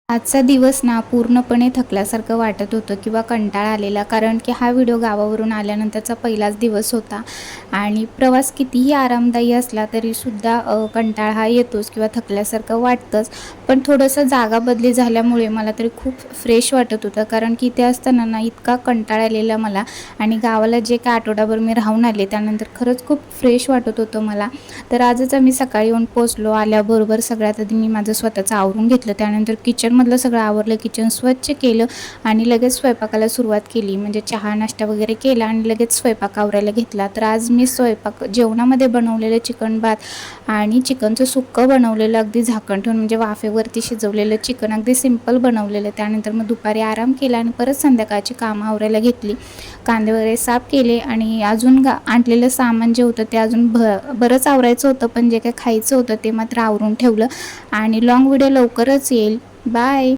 आजचा दिवस ना पूर्णपणे थकल्यासारखं वाटत होतं किंवा कंटाळा आलेला, कारण की हा व्हिडिओ गावावरून आल्यानंतरचा पहिलाच दिवस होता आणि प्रवास कितीही आरामदायी असला तरीसुद्धा कंटाळा हा येतोच किंवा थकल्यासारखं वाटतंच. पण थोडंसं जागा बदली झाल्यामुळे मला तरी खूप फ्रेश वाटत होतं, कारण की इथे असताना ना इतका कंटाळा आलेला मला. आणि गावाला जे काय आठवडाभर मी राहून आले त्यानंतर खरंच खूप फ्रेश वाटत होतं मला. तर आजच आम्ही सकाळी येऊन पोचलो. आल्याबरोबर सगळ्यात आधी मी माझं स्वतःचं आवरून घेतलं, त्यानंतर किचनमधलं सगळं आवरलं, किचन स्वच्छ केलं आणि लगेच स्वयंपाकाला सुरुवात केली. म्हणजे चहा नाश्ता वगैरे केला आणि लगेच स्वयंपाक आवरायला घेतला. तर आज मी जेवणामध्ये बनवलेलं चिकन भात आणि चिकनचं सुक्कं बनवलेलं, अगदी झाकण ठेवून, म्हणजे वाफेवरती शिजवलेलं चिकन, अगदी सिंपल बनवलेलं. त्यानंतर मग दुपारी आराम केला आणि परत संध्याकाळची कामं आवरायला घेतली. कांदे वगैरे साफ केले आणि अजून आणलेलं सामान जे होतं ते अजून बरंच आवरायचं होतं, पण जे काही खायचं होतं ते मात्र आवरून ठेवलं. आणि लॉंग व्हिडिओ लवकरच येईल. बाय.